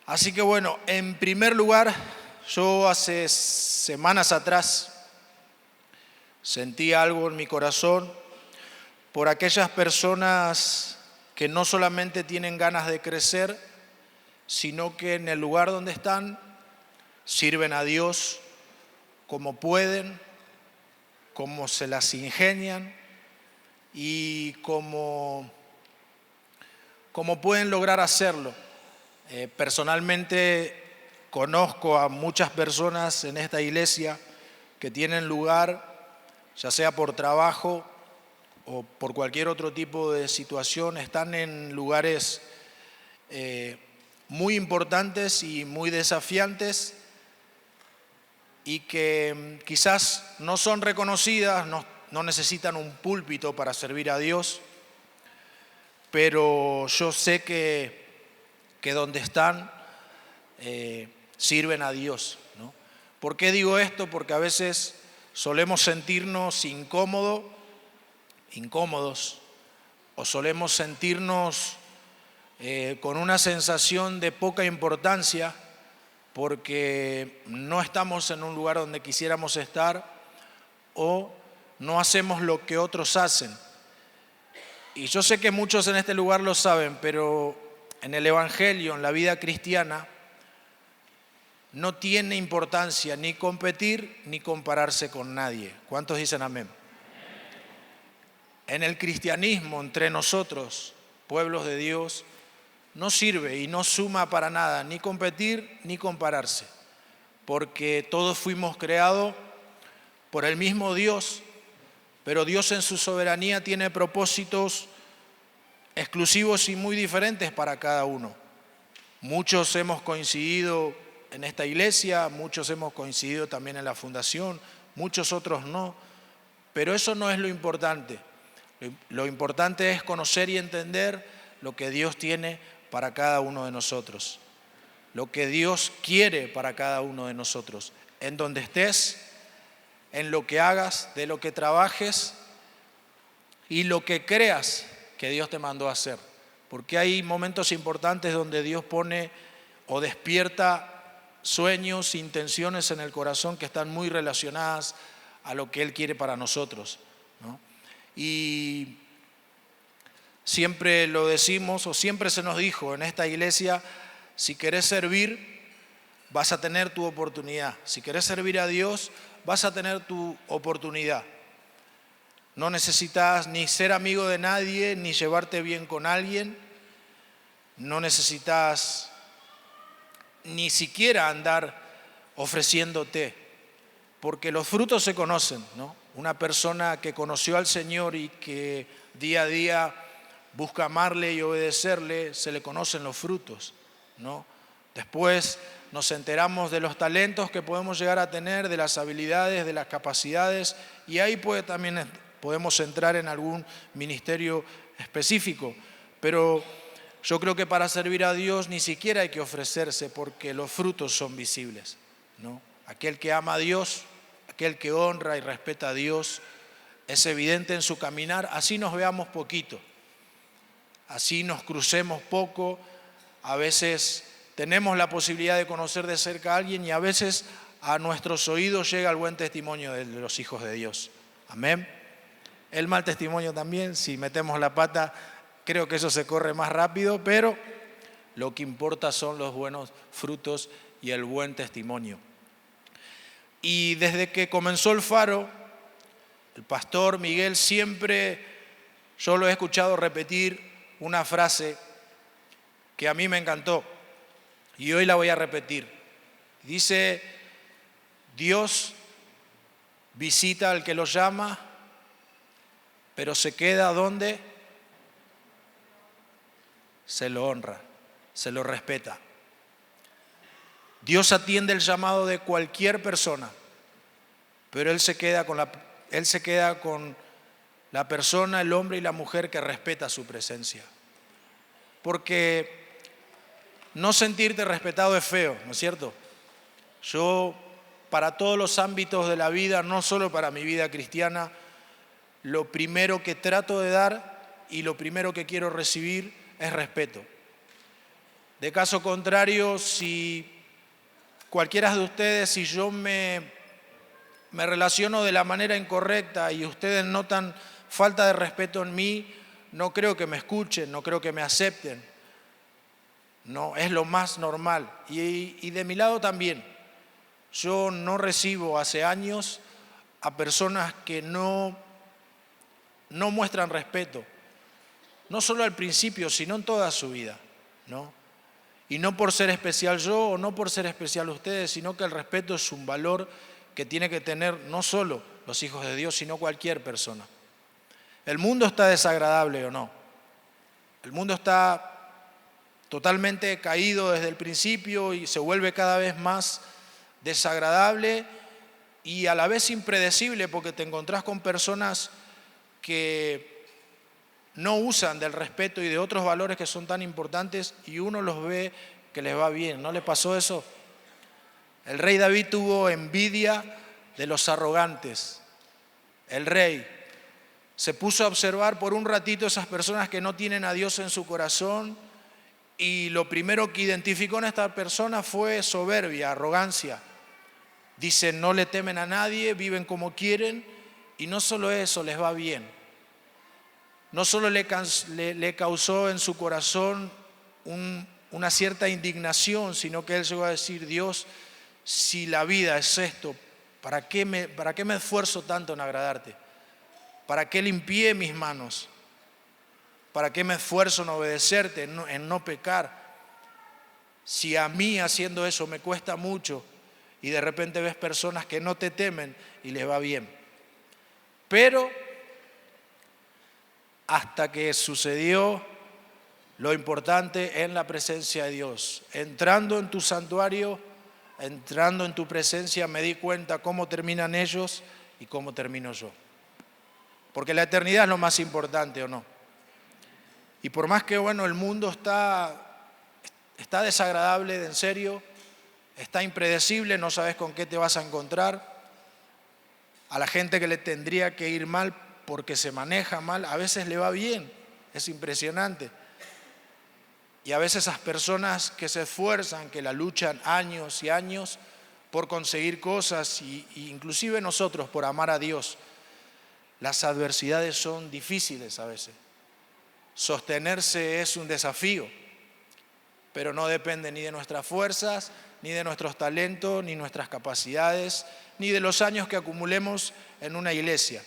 Así que bueno, en primer lugar, yo hace semanas atrás sentí algo en mi corazón por aquellas personas que no solamente tienen ganas de crecer, sino que en el lugar donde están sirven a Dios como pueden, como se las ingenian y como pueden lograr hacerlo. Personalmente conozco a muchas personas en esta iglesia que tienen lugar, ya sea por trabajo o por cualquier otro tipo de situación, están en lugares muy importantes y muy desafiantes y que quizás no son reconocidas, no necesitan un púlpito para servir a Dios, pero yo sé que donde están sirven a Dios, ¿no? ¿Por qué digo esto? Porque a veces solemos sentirnos incómodos o solemos sentirnos con una sensación de poca importancia porque no estamos en un lugar donde quisiéramos estar o no hacemos lo que otros hacen. Y yo sé que muchos en este lugar lo saben, pero en el Evangelio, en la vida cristiana, no tiene importancia ni competir ni compararse con nadie. ¿Cuántos dicen amén? En el cristianismo, entre nosotros, pueblos de Dios, no sirve y no suma para nada ni competir ni compararse, porque todos fuimos creados por el mismo Dios, pero Dios en su soberanía tiene propósitos exclusivos y muy diferentes para cada uno. Muchos hemos coincidido en esta iglesia, muchos hemos coincidido también en la fundación, muchos otros no, pero eso no es lo importante. Lo importante es conocer y entender lo que Dios tiene para cada uno de nosotros, lo que Dios quiere para cada uno de nosotros, en donde estés, en lo que hagas, de lo que trabajes y lo que creas que Dios te mandó a hacer. Porque hay momentos importantes donde Dios pone o despierta sueños, intenciones en el corazón que están muy relacionadas a lo que Él quiere para nosotros, ¿no? Y siempre lo decimos o siempre se nos dijo en esta iglesia, si querés servir, vas a tener tu oportunidad. Si querés servir a Dios, vas a tener tu oportunidad. No necesitas ni ser amigo de nadie, ni llevarte bien con alguien. No necesitas ni siquiera andar ofreciéndote, porque los frutos se conocen, ¿no? Una persona que conoció al Señor y que día a día busca amarle y obedecerle, se le conocen los frutos, ¿no? Después nos enteramos de los talentos que podemos llegar a tener, de las habilidades, de las capacidades, y ahí podemos entrar en algún ministerio específico. Pero yo creo que para servir a Dios ni siquiera hay que ofrecerse porque los frutos son visibles, ¿no? Aquel que ama a Dios, aquel que honra y respeta a Dios, es evidente en su caminar, así nos veamos poquito, así nos crucemos poco, a veces tenemos la posibilidad de conocer de cerca a alguien y a veces a nuestros oídos llega el buen testimonio de los hijos de Dios. Amén. El mal testimonio también, si metemos la pata, creo que eso se corre más rápido, pero lo que importa son los buenos frutos y el buen testimonio. Y desde que comenzó el Faro, el pastor Miguel siempre, yo lo he escuchado repetir una frase que a mí me encantó y hoy la voy a repetir. Dice, Dios visita al que lo llama, pero se queda donde se lo honra, se lo respeta. Dios atiende el llamado de cualquier persona, pero Él se queda con la persona, el hombre y la mujer que respeta su presencia. Porque no sentirte respetado es feo, ¿no es cierto? Yo, para todos los ámbitos de la vida, no solo para mi vida cristiana, lo primero que trato de dar y lo primero que quiero recibir es respeto. De caso contrario, si cualquiera de ustedes, si yo me relaciono de la manera incorrecta y ustedes notan falta de respeto en mí, no creo que me escuchen, no creo que me acepten. No, es lo más normal. Y de mi lado también. Yo no recibo hace años a personas que no muestran respeto. No solo al principio, sino en toda su vida, ¿no? Y no por ser especial yo o no por ser especial ustedes, sino que el respeto es un valor que tiene que tener no solo los hijos de Dios, sino cualquier persona. El mundo está desagradable o no. El mundo está totalmente caído desde el principio y se vuelve cada vez más desagradable y a la vez impredecible porque te encontrás con personas que no usan del respeto y de otros valores que son tan importantes y uno los ve que les va bien. ¿No le pasó eso? El rey David tuvo envidia de los arrogantes. El rey se puso a observar por un ratito esas personas que no tienen a Dios en su corazón y lo primero que identificó en esta persona fue soberbia, arrogancia. Dicen, no le temen a nadie, viven como quieren y no solo eso, les va bien. No solo le causó en su corazón una cierta indignación, sino que él llegó a decir, Dios, si la vida es esto, ¿para qué me esfuerzo tanto en agradarte? ¿Para qué limpié mis manos? ¿Para qué me esfuerzo en obedecerte, en no pecar? Si a mí haciendo eso me cuesta mucho y de repente ves personas que no te temen y les va bien. Pero hasta que sucedió lo importante en la presencia de Dios. Entrando en tu santuario, entrando en tu presencia, me di cuenta cómo terminan ellos y cómo termino yo. Porque la eternidad es lo más importante, ¿o no? Y por más que, el mundo está desagradable, en serio, está impredecible, no sabes con qué te vas a encontrar. A la gente que le tendría que ir mal porque se maneja mal, a veces le va bien, es impresionante. Y a veces esas personas que se esfuerzan, que la luchan años y años por conseguir cosas, y inclusive nosotros por amar a Dios, las adversidades son difíciles a veces. Sostenerse es un desafío, pero no depende ni de nuestras fuerzas, ni de nuestros talentos, ni nuestras capacidades, ni de los años que acumulemos en una iglesia.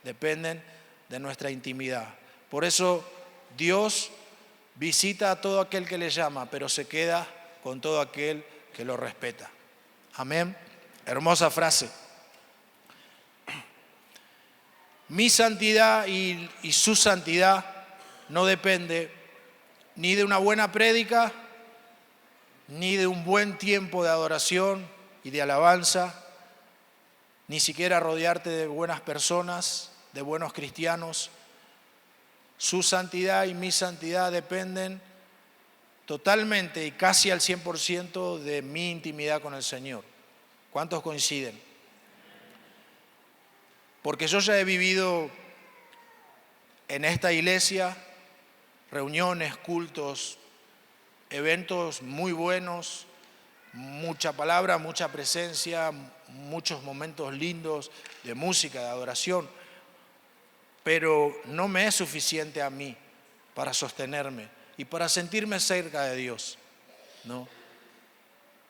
Dependen de nuestra intimidad. Por eso Dios visita a todo aquel que le llama, pero se queda con todo aquel que lo respeta. Amén. Hermosa frase. Mi santidad y su santidad no depende ni de una buena prédica, ni de un buen tiempo de adoración y de alabanza, ni siquiera rodearte de buenas personas, de buenos cristianos. Su santidad y mi santidad dependen totalmente y casi al 100% de mi intimidad con el Señor. ¿Cuántos coinciden? Porque yo ya he vivido en esta iglesia reuniones, cultos, eventos muy buenos, mucha palabra, mucha presencia, muchos momentos lindos de música, de adoración, pero no me es suficiente a mí para sostenerme y para sentirme cerca de Dios.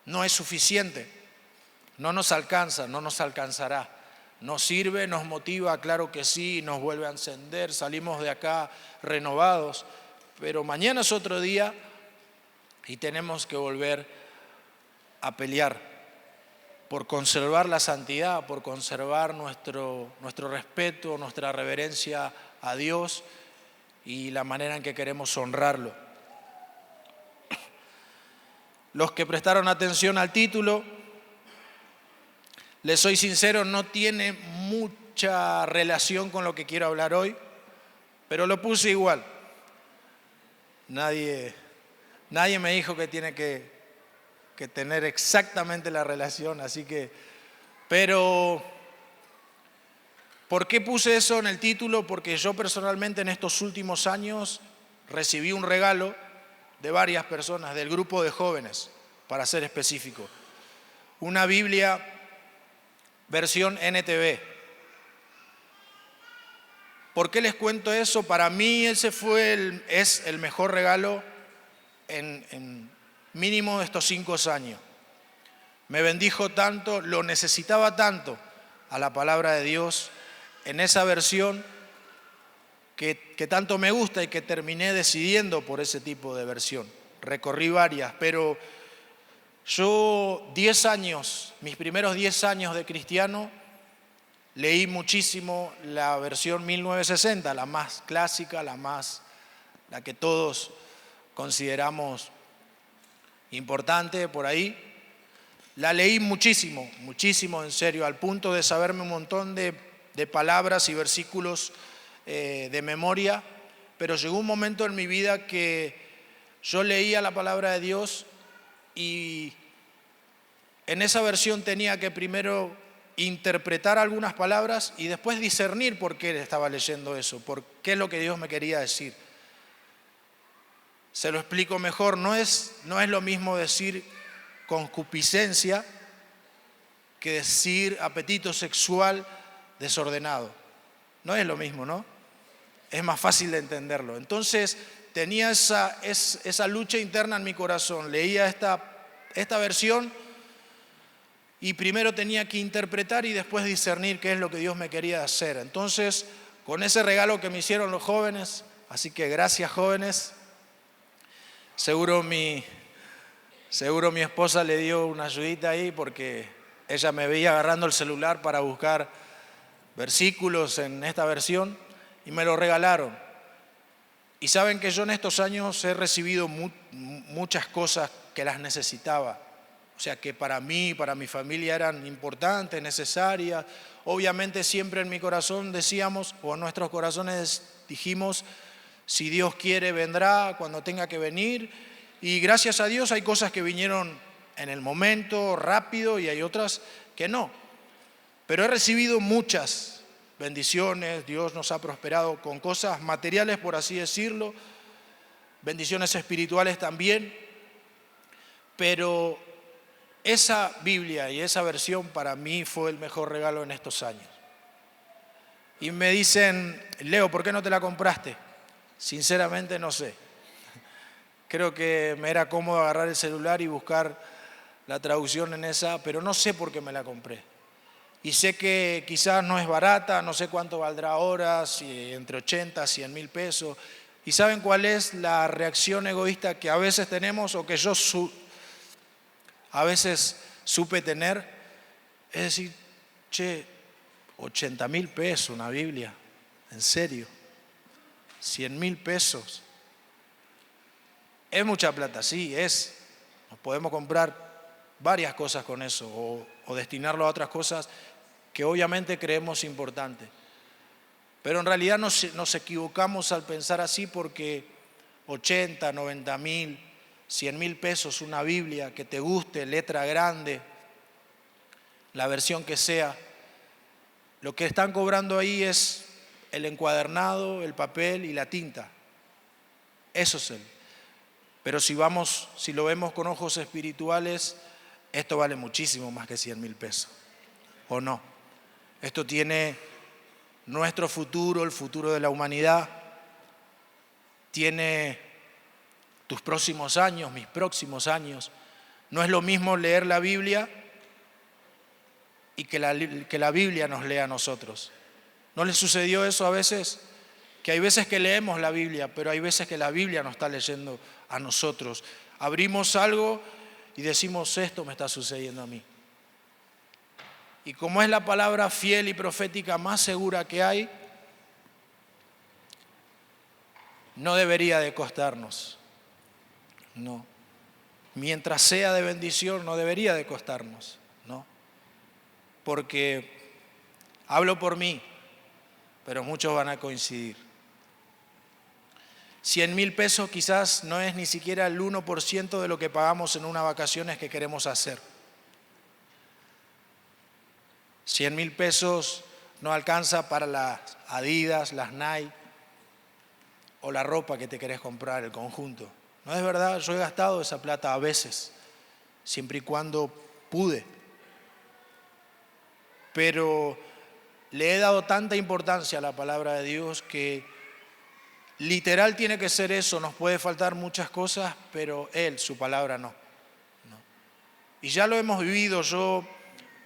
No es suficiente, no nos alcanza, no nos alcanzará. Nos sirve, nos motiva, claro que sí, nos vuelve a encender, salimos de acá renovados, pero mañana es otro día y tenemos que volver a pelear por conservar la santidad, por conservar nuestro respeto, nuestra reverencia a Dios y la manera en que queremos honrarlo. Los que prestaron atención al título, les soy sincero, no tiene mucha relación con lo que quiero hablar hoy, pero lo puse igual. Nadie me dijo que tiene que tener exactamente la relación, así que, pero ¿por qué puse eso en el título? Porque yo personalmente en estos últimos años recibí un regalo de varias personas, del grupo de jóvenes, para ser específico. Una Biblia versión NTV. ¿Por qué les cuento eso? Para mí ese es el mejor regalo en mínimo de estos 5 años. Me bendijo tanto, lo necesitaba tanto a la palabra de Dios en esa versión que tanto me gusta y que terminé decidiendo por ese tipo de versión. Recorrí varias, pero yo 10 años, mis primeros 10 años de cristiano, leí muchísimo la versión 1960, la más clásica, la que todos consideramos importante por ahí. La leí muchísimo, muchísimo en serio, al punto de saberme un montón de palabras y versículos de memoria, pero llegó un momento en mi vida que yo leía la palabra de Dios y en esa versión tenía que primero interpretar algunas palabras y después discernir por qué estaba leyendo eso, por qué es lo que Dios me quería decir. Se lo explico mejor, no es lo mismo decir concupiscencia que decir apetito sexual desordenado. No es lo mismo, ¿no? Es más fácil de entenderlo. Entonces tenía esa lucha interna en mi corazón. Leía esta versión y primero tenía que interpretar y después discernir qué es lo que Dios me quería hacer. Entonces, con ese regalo que me hicieron los jóvenes, así que gracias jóvenes, seguro mi esposa le dio una ayudita ahí porque ella me veía agarrando el celular para buscar versículos en esta versión y me lo regalaron. Y saben que yo en estos años he recibido muchas cosas que las necesitaba. O sea que para mí, para mi familia eran importantes, necesarias. Obviamente siempre en mi corazón decíamos, o en nuestros corazones dijimos, si Dios quiere vendrá cuando tenga que venir. Y gracias a Dios hay cosas que vinieron en el momento, rápido, y hay otras que no. Pero he recibido muchas bendiciones, Dios nos ha prosperado con cosas materiales, por así decirlo, bendiciones espirituales también, pero esa Biblia y esa versión para mí fue el mejor regalo en estos años. Y me dicen, Leo, ¿por qué no te la compraste? Sinceramente no sé. Creo que me era cómodo agarrar el celular y buscar la traducción en esa, pero no sé por qué me la compré. Y sé que quizás no es barata, no sé cuánto valdrá ahora, si entre 80 y 100 mil pesos. ¿Y saben cuál es la reacción egoísta que a veces tenemos o que yo a veces supe tener? Es decir, 80 mil pesos una Biblia, ¿en serio? 100 mil pesos. Es mucha plata, sí, es. Nos podemos comprar varias cosas con eso o destinarlo a otras cosas que obviamente creemos importantes. Pero en realidad nos equivocamos al pensar así porque 80, 90 mil, 100 mil pesos una Biblia que te guste, letra grande, la versión que sea, lo que están cobrando ahí es el encuadernado, el papel y la tinta. Eso es Pero si lo vemos con ojos espirituales, esto vale muchísimo más que 100 mil pesos. ¿O no? Esto tiene nuestro futuro, el futuro de la humanidad. Tiene tus próximos años, mis próximos años. No es lo mismo leer la Biblia y que la Biblia nos lea a nosotros. ¿No les sucedió eso a veces? Que hay veces que leemos la Biblia, pero hay veces que la Biblia nos está leyendo a nosotros. Abrimos algo y decimos, esto me está sucediendo a mí. Y como es la palabra fiel y profética más segura que hay, no debería de costarnos. No. Mientras sea de bendición, no debería de costarnos. No. Porque hablo por mí, pero muchos van a coincidir. 100 mil pesos quizás no es ni siquiera el 1% de lo que pagamos en unas vacaciones que queremos hacer. 100 mil pesos no alcanza para las Adidas, las Nike o la ropa que te querés comprar, el conjunto. No es verdad, yo he gastado esa plata a veces, siempre y cuando pude. Pero le he dado tanta importancia a la palabra de Dios que literal tiene que ser eso. Nos puede faltar muchas cosas, pero Él, su palabra no. Y ya lo hemos vivido.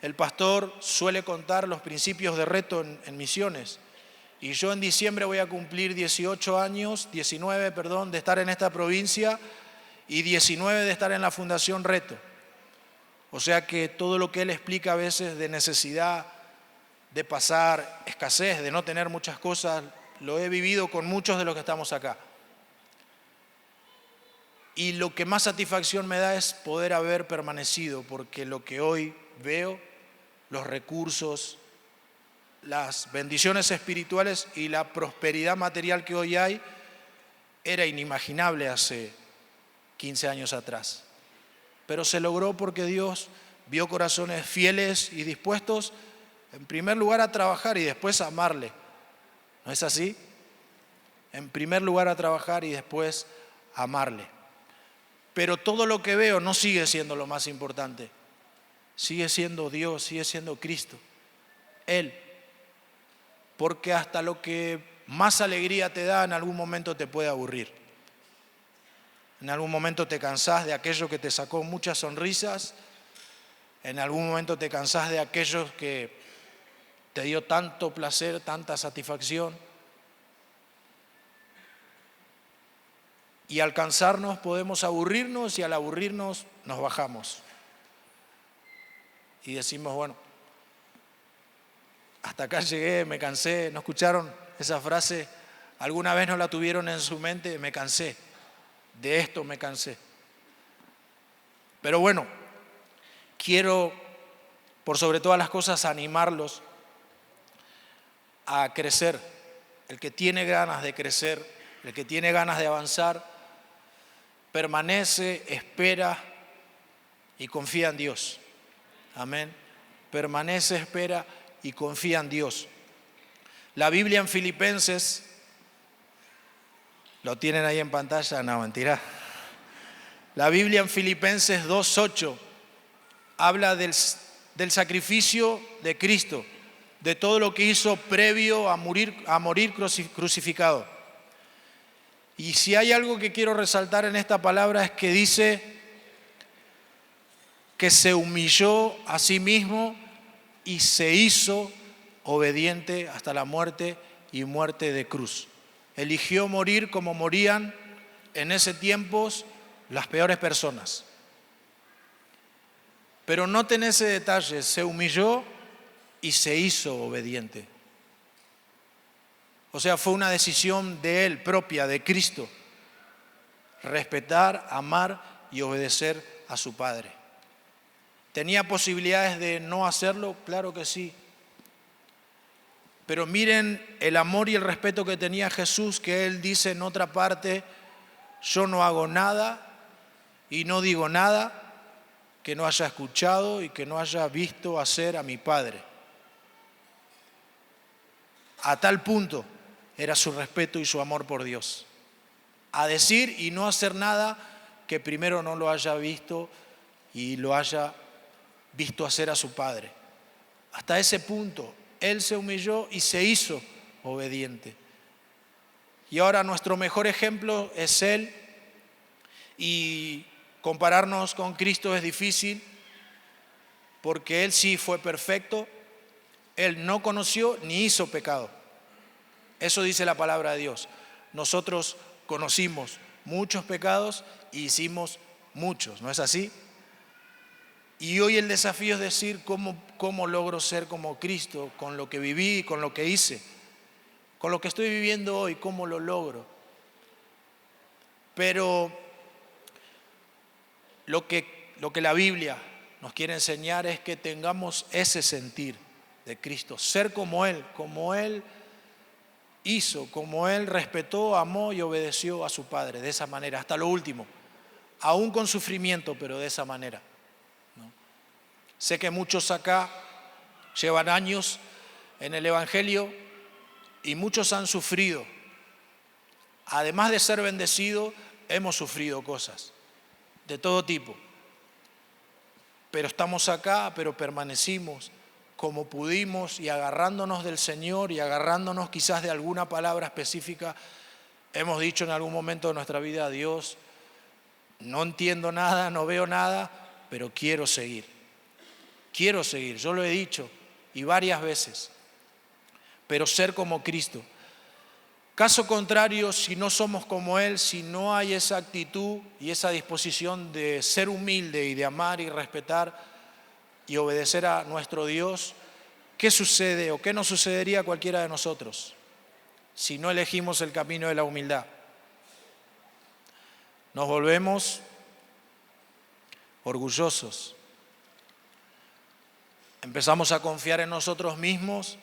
El pastor suele contar los principios de reto en misiones. Y yo en diciembre voy a cumplir 19, de estar en esta provincia y 19 de estar en la Fundación Reto. O sea que todo lo que él explica a veces de necesidad, de pasar escasez, de no tener muchas cosas, lo he vivido con muchos de los que estamos acá. Y lo que más satisfacción me da es poder haber permanecido, porque lo que hoy veo, los recursos, las bendiciones espirituales y la prosperidad material que hoy hay, era inimaginable hace 15 años atrás. Pero se logró porque Dios vio corazones fieles y dispuestos, en primer lugar a trabajar y después a amarle. ¿No es así? En primer lugar a trabajar y después a amarle. Pero todo lo que veo no sigue siendo lo más importante. Sigue siendo Dios, sigue siendo Cristo. Él. Porque hasta lo que más alegría te da en algún momento te puede aburrir. En algún momento te cansás de aquello que te sacó muchas sonrisas. En algún momento te cansás de aquellos que te dio tanto placer, tanta satisfacción. Y al cansarnos podemos aburrirnos y al aburrirnos nos bajamos. Y decimos, bueno, hasta acá llegué, me cansé. ¿No escucharon esa frase? ¿Alguna vez no la tuvieron en su mente? Me cansé. De esto me cansé. Pero bueno, quiero, por sobre todas las cosas, animarlos a crecer. El que tiene ganas de crecer, el que tiene ganas de avanzar, permanece, espera y confía en Dios. Amén. Permanece, espera y confía en Dios. La Biblia en Filipenses, ¿lo tienen ahí en pantalla? No, mentira. La Biblia en Filipenses 2:8 habla del sacrificio de Cristo, de todo lo que hizo previo a morir crucificado. Y si hay algo que quiero resaltar en esta palabra es que dice que se humilló a sí mismo y se hizo obediente hasta la muerte y muerte de cruz. Eligió morir como morían en ese tiempo las peores personas. Pero noten ese detalle, se humilló y se hizo obediente. O sea, fue una decisión de Él, propia, de Cristo. Respetar, amar y obedecer a su Padre. ¿Tenía posibilidades de no hacerlo? Claro que sí. Pero miren el amor y el respeto que tenía Jesús, que Él dice en otra parte, yo no hago nada y no digo nada que no haya escuchado y que no haya visto hacer a mi Padre. A tal punto era su respeto y su amor por Dios. A decir y no hacer nada que primero no lo haya visto y lo haya visto hacer a su Padre. Hasta ese punto, Él se humilló y se hizo obediente. Y ahora nuestro mejor ejemplo es Él. Y compararnos con Cristo es difícil porque Él sí fue perfecto. Él no conoció ni hizo pecado. Eso dice la palabra de Dios. Nosotros conocimos muchos pecados y hicimos muchos, ¿no es así? Y hoy el desafío es decir cómo logro ser como Cristo, con lo que viví, con lo que hice, con lo que estoy viviendo hoy, cómo lo logro. Pero lo que la Biblia nos quiere enseñar es que tengamos ese sentir de Cristo, ser como Él hizo, como Él respetó, amó y obedeció a su Padre, de esa manera, hasta lo último, aún con sufrimiento, pero de esa manera. Sé que muchos acá llevan años en el Evangelio y muchos han sufrido. Además de ser bendecidos, hemos sufrido cosas de todo tipo, pero estamos acá, pero permanecimos como pudimos y agarrándonos del Señor y agarrándonos quizás de alguna palabra específica. Hemos dicho en algún momento de nuestra vida: Dios, no entiendo nada, no veo nada, pero quiero seguir. Quiero seguir, yo lo he dicho y varias veces, pero ser como Cristo. Caso contrario, si no somos como Él, si no hay esa actitud y esa disposición de ser humilde y de amar y respetar y obedecer a nuestro Dios, ¿qué sucede o qué nos sucedería a cualquiera de nosotros si no elegimos el camino de la humildad? Nos volvemos orgullosos. Empezamos a confiar en nosotros mismos,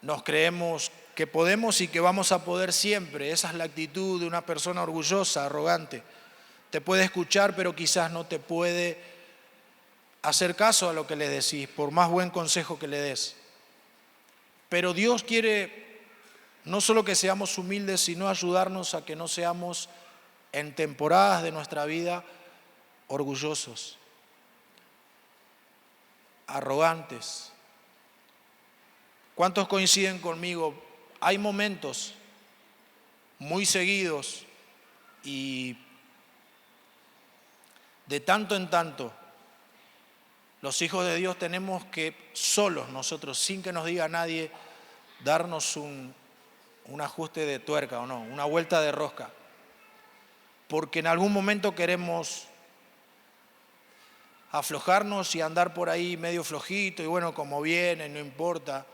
nos creemos que podemos y que vamos a poder siempre. Esa es la actitud de una persona orgullosa, arrogante. Te puede escuchar, pero quizás no te puede hacer caso a lo que le decís, por más buen consejo que le des. Pero Dios quiere no solo que seamos humildes, sino ayudarnos a que no seamos en temporadas de nuestra vida orgullosos, arrogantes. ¿Cuántos coinciden conmigo? Hay momentos muy seguidos y de tanto en tanto los hijos de Dios tenemos que solos nosotros, sin que nos diga nadie, darnos un ajuste de tuerca o no, una vuelta de rosca. Porque en algún momento queremos aflojarnos y andar por ahí medio flojito y bueno, como viene, no importa,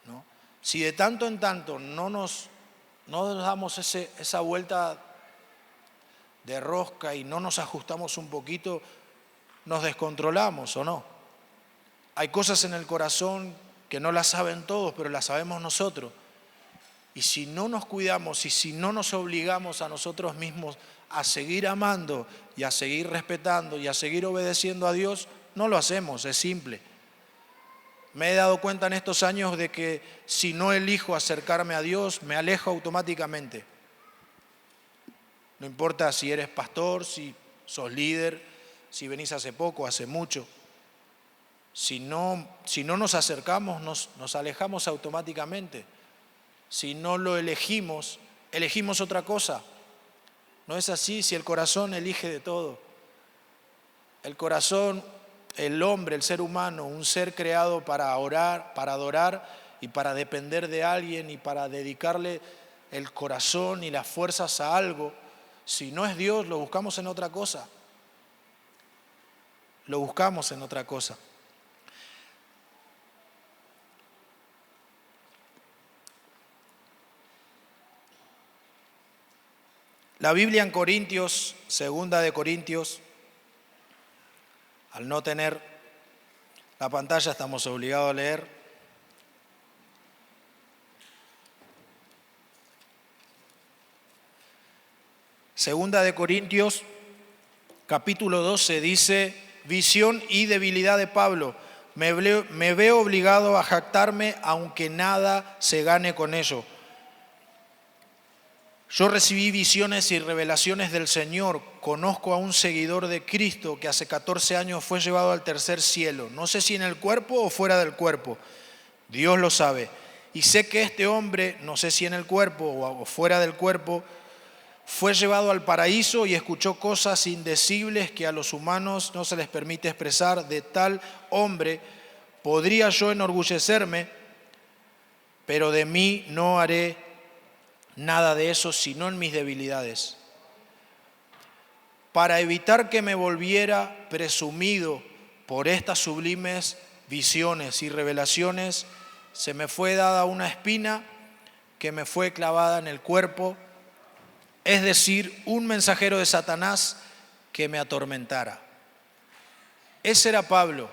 ¿no? Si de tanto en tanto no nos damos esa vuelta de rosca y no nos ajustamos un poquito, nos descontrolamos, ¿o no? Hay cosas en el corazón que no las saben todos, pero las sabemos nosotros. Y si no nos cuidamos y si no nos obligamos a nosotros mismos a seguir amando y a seguir respetando y a seguir obedeciendo a Dios, no lo hacemos, es simple. Me he dado cuenta en estos años de que si no elijo acercarme a Dios, me alejo automáticamente. No importa si eres pastor, si sos líder, si venís hace poco, hace mucho. Si no nos acercamos, nos alejamos automáticamente. Si no lo elegimos otra cosa. No es así. Si el corazón elige de todo. El corazón, el hombre, el ser humano, un ser creado para orar, para adorar y para depender de alguien y para dedicarle el corazón y las fuerzas a algo. Si no es Dios, lo buscamos en otra cosa. Lo buscamos en otra cosa. La Biblia en Corintios, segunda de Corintios, al no tener la pantalla estamos obligados a leer. Segunda de Corintios, capítulo 12, dice: visión y debilidad de Pablo. Me veo obligado a jactarme, aunque nada se gane con ello. Yo recibí visiones y revelaciones del Señor. Conozco a un seguidor de Cristo que hace 14 años fue llevado al tercer cielo. No sé si en el cuerpo o fuera del cuerpo. Dios lo sabe. Y sé que este hombre, no sé si en el cuerpo o fuera del cuerpo, fue llevado al paraíso y escuchó cosas indecibles que a los humanos no se les permite expresar. De tal hombre podría yo enorgullecerme, pero de mí no haré nada de eso, sino en mis debilidades. Para evitar que me volviera presumido por estas sublimes visiones y revelaciones, se me fue dada una espina que me fue clavada en el cuerpo, es decir, un mensajero de Satanás que me atormentara. Ese era Pablo,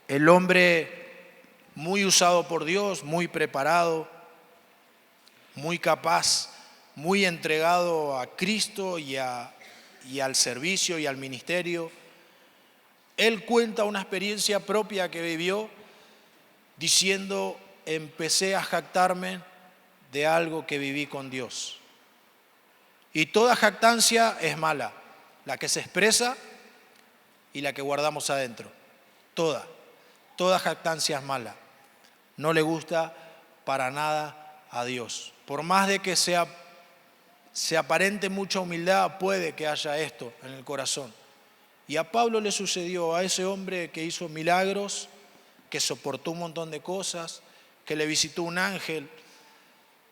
el hombre muy usado por Dios, muy preparado, muy capaz, muy entregado a Cristo y al servicio y al ministerio. Él cuenta una experiencia propia que vivió diciendo: empecé a jactarme de algo que viví con Dios. Y toda jactancia es mala, la que se expresa y la que guardamos adentro. Toda jactancia es mala. No le gusta para nada a Dios. Por más de que se aparente mucha humildad, puede que haya esto en el corazón. Y a Pablo le sucedió, a ese hombre que hizo milagros, que soportó un montón de cosas, que le visitó un ángel,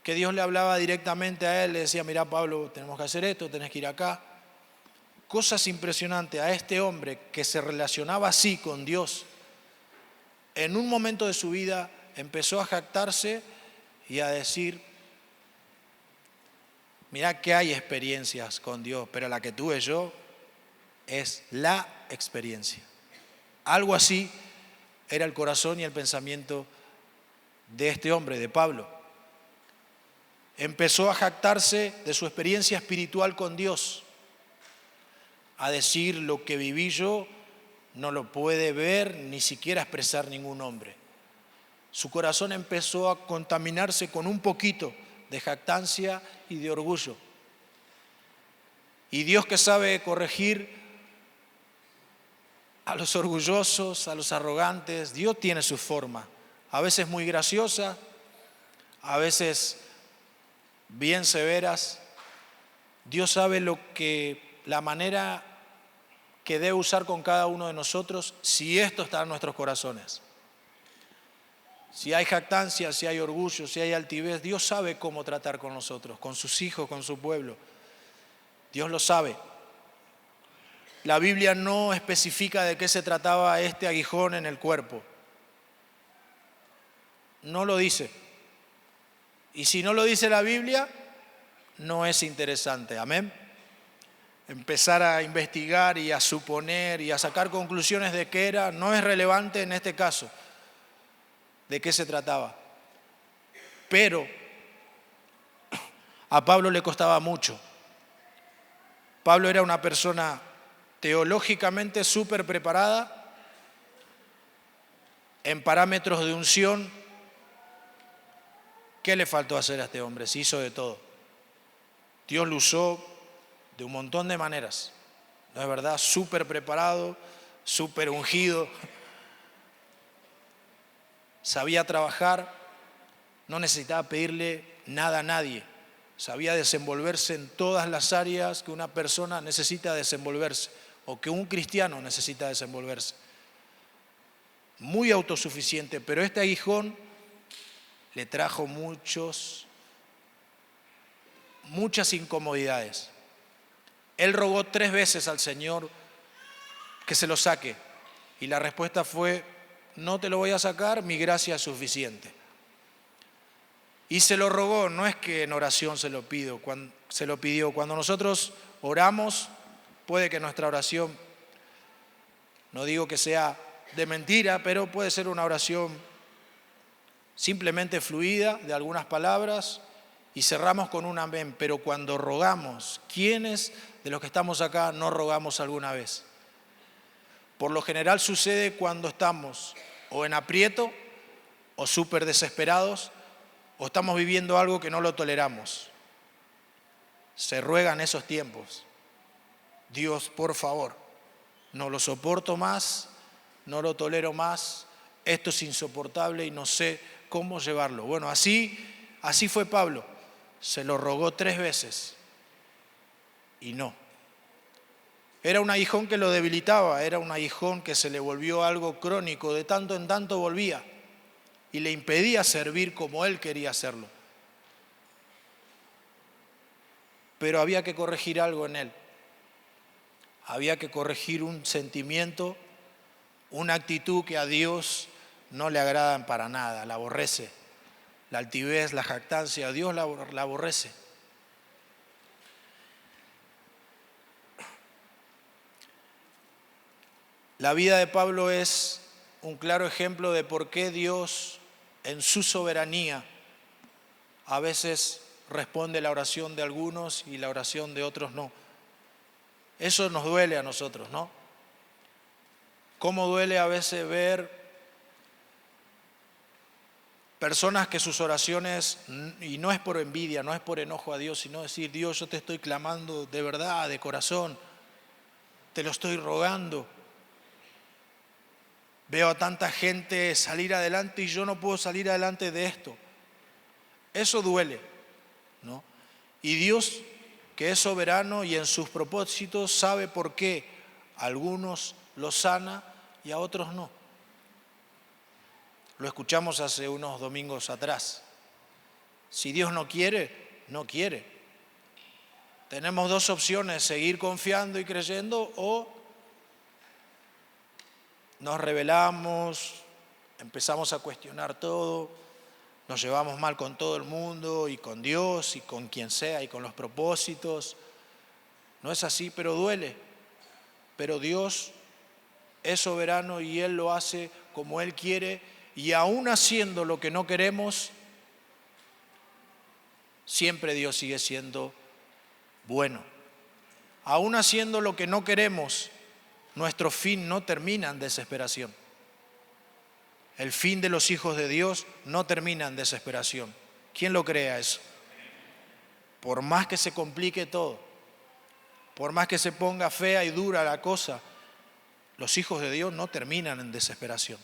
que Dios le hablaba directamente a él, le decía, mira Pablo, tenemos que hacer esto, tenés que ir acá. Cosas impresionantes a este hombre que se relacionaba así con Dios. En un momento de su vida empezó a jactarse y a decir, mira que hay experiencias con Dios, pero la que tuve yo es la experiencia. Algo así era el corazón y el pensamiento de este hombre, de Pablo. Empezó a jactarse de su experiencia espiritual con Dios, a decir lo que viví yo no lo puede ver ni siquiera expresar ningún hombre. Su corazón empezó a contaminarse con un poquito de jactancia y de orgullo. Y Dios, que sabe corregir a los orgullosos, a los arrogantes, Dios tiene su forma, a veces muy graciosa, a veces bien severas. Dios sabe la manera que debe usar con cada uno de nosotros si esto está en nuestros corazones. Si hay jactancia, si hay orgullo, si hay altivez, Dios sabe cómo tratar con nosotros, con sus hijos, con su pueblo. Dios lo sabe. La Biblia no especifica de qué se trataba este aguijón en el cuerpo. No lo dice. Y si no lo dice la Biblia, no es interesante. Amén. Empezar a investigar y a suponer y a sacar conclusiones de qué era, no es relevante en este caso, de qué se trataba. Pero a Pablo le costaba mucho. Pablo era una persona teológicamente súper preparada, en parámetros de unción. ¿Qué le faltó hacer a este hombre? Se hizo de todo. Dios lo usó de un montón de maneras, ¿no es verdad? Súper preparado, súper ungido, sabía trabajar, no necesitaba pedirle nada a nadie, sabía desenvolverse en todas las áreas que una persona necesita desenvolverse o que un cristiano necesita desenvolverse. Muy autosuficiente, pero este aguijón le trajo muchas incomodidades. Él rogó 3 veces al Señor que se lo saque y la respuesta fue, no te lo voy a sacar, mi gracia es suficiente. Y se lo rogó, no es que en oración se lo pidió. Cuando nosotros oramos, puede que nuestra oración, no digo que sea de mentira, pero puede ser una oración simplemente fluida de algunas palabras y cerramos con un amén. Pero cuando rogamos, ¿quiénes de los que estamos acá no rogamos alguna vez? Por lo general sucede cuando estamos o en aprieto o súper desesperados o estamos viviendo algo que no lo toleramos. Se ruega en esos tiempos. Dios, por favor, no lo soporto más, no lo tolero más, esto es insoportable y no sé cómo llevarlo. Bueno, así fue Pablo. Se lo rogó 3 veces y no. Era un aguijón que lo debilitaba, era un aguijón que se le volvió algo crónico, de tanto en tanto volvía y le impedía servir como él quería hacerlo. Pero había que corregir algo en él. Había que corregir un sentimiento, una actitud que a Dios no le agradan para nada, la aborrece. La altivez, la jactancia, a Dios la aborrece. La vida de Pablo es un claro ejemplo de por qué Dios, en su soberanía, a veces responde la oración de algunos y la oración de otros no. Eso nos duele a nosotros, ¿no? Cómo duele a veces ver Personas que sus oraciones, y no es por envidia, no es por enojo a Dios, sino decir, Dios, yo te estoy clamando de verdad, de corazón, te lo estoy rogando. Veo a tanta gente salir adelante y yo no puedo salir adelante de esto. Eso duele, ¿no? Y Dios, que es soberano y en sus propósitos sabe por qué a algunos los sana y a otros no. Lo escuchamos hace unos domingos atrás. Si Dios no quiere, no quiere. Tenemos dos opciones, seguir confiando y creyendo o nos rebelamos, empezamos a cuestionar todo, nos llevamos mal con todo el mundo y con Dios y con quien sea y con los propósitos. No es así, pero duele. Pero Dios es soberano y Él lo hace como Él quiere y aún haciendo lo que no queremos, siempre Dios sigue siendo bueno. Aún haciendo lo que no queremos, nuestro fin no termina en desesperación. El fin de los hijos de Dios no termina en desesperación. ¿Quién lo crea eso? Por más que se complique todo, por más que se ponga fea y dura la cosa, los hijos de Dios no terminan en desesperación.